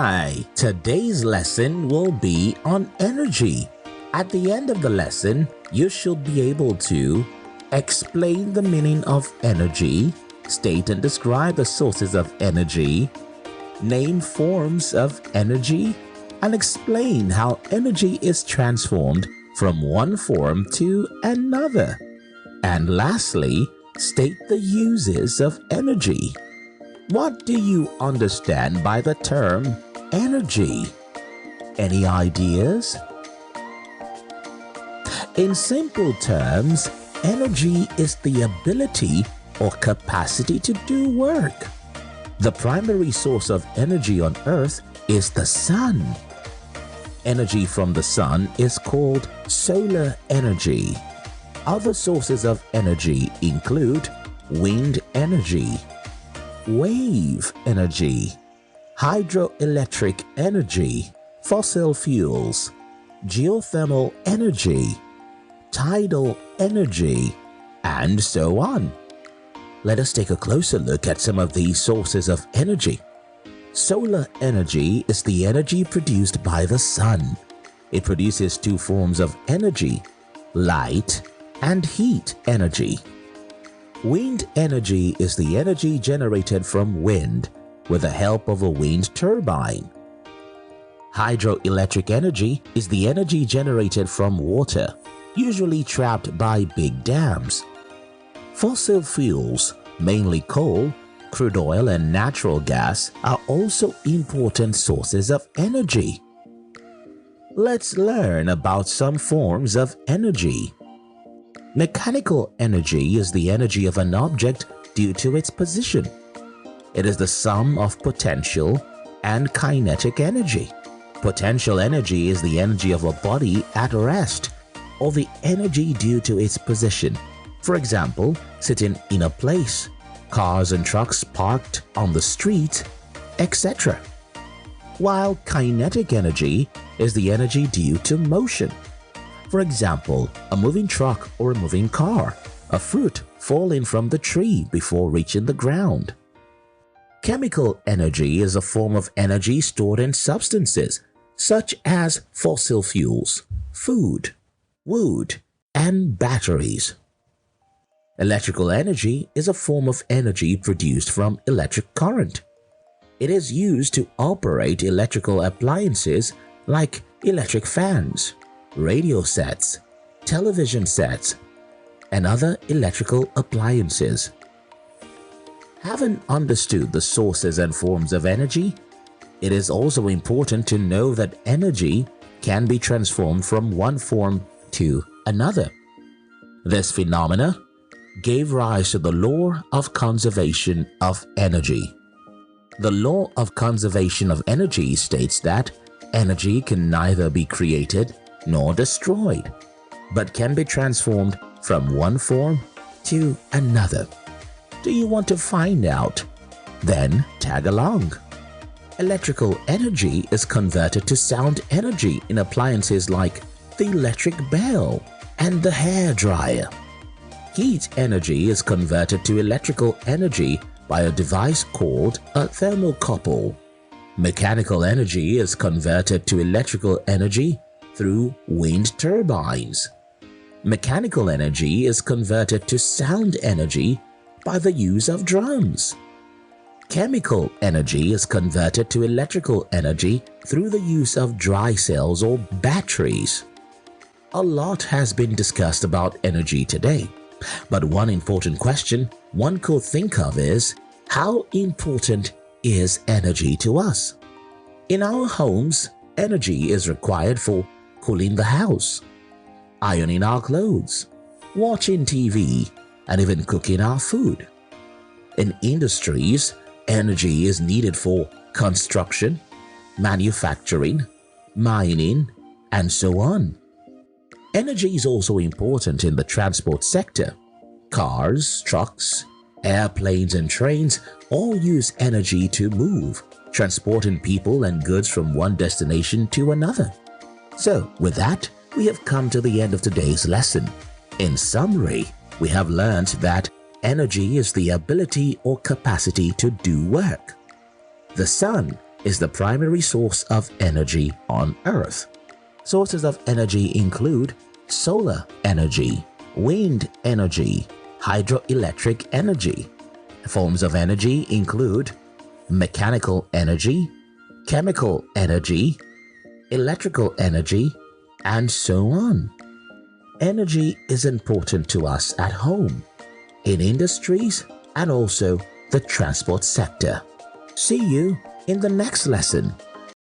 Hi, today's lesson will be on energy. At the end of the lesson, you should be able to explain the meaning of energy, state and describe the sources of energy, name forms of energy, and explain how energy is transformed from one form to another. And lastly, state the uses of energy. What do you understand by the term energy? Any ideas? In simple terms, energy is the ability or capacity to do work. The primary source of energy on Earth is the sun. Energy from the sun is called solar energy. Other sources of energy include wind energy, wave energy, hydroelectric energy, fossil fuels, geothermal energy, tidal energy, and so on. Let us take a closer look at some of these sources of energy. Solar energy is the energy produced by the sun. It produces two forms of energy, light and heat energy. Wind energy is the energy generated from wind with the help of a wind turbine. Hydroelectric energy is the energy generated from water, usually trapped by big dams. Fossil fuels, mainly coal, crude oil and natural gas, are also important sources of energy. Let's learn about some forms of energy. Mechanical energy is the energy of an object due to its position. It is the sum of potential and kinetic energy. Potential energy is the energy of a body at rest or the energy due to its position. For example, sitting in a place, cars and trucks parked on the street, etc. While kinetic energy is the energy due to motion. For example, a moving truck or a moving car, a fruit falling from the tree before reaching the ground. Chemical energy is a form of energy stored in substances such as fossil fuels, food, wood, and batteries. Electrical energy is a form of energy produced from electric current. It is used to operate electrical appliances like electric fans, radio sets, television sets, and other electrical appliances. Having understood the sources and forms of energy, it is also important to know that energy can be transformed from one form to another. This phenomena gave rise to the law of conservation of energy. The law of conservation of energy states that energy can neither be created nor destroyed, but can be transformed from one form to another. Do you want to find out? Then tag along. Electrical energy is converted to sound energy in appliances like the electric bell and the hair dryer. Heat energy is converted to electrical energy by a device called a thermocouple. Mechanical energy is converted to electrical energy through wind turbines. Mechanical energy is converted to sound energy by the use of drums. Chemical energy is converted to electrical energy through the use of dry cells or batteries. A lot has been discussed about energy today, but one important question one could think of is, how important is energy to us? In our homes, energy is required for cooling the house, ironing our clothes, watching TV, and even cooking our food. In industries, energy is needed for construction, manufacturing, mining, and so on. Energy is also important in the transport sector. Cars, trucks, airplanes, and trains all use energy to move, transporting people and goods from one destination to another. So, with that, we have come to the end of today's lesson. In summary, we have learned that energy is the ability or capacity to do work. The sun is the primary source of energy on Earth. Sources of energy include solar energy, wind energy, hydroelectric energy. Forms of energy include mechanical energy, chemical energy, electrical energy, and so on. Energy is important to us at home, in industries, and also the transport sector. See you in the next lesson.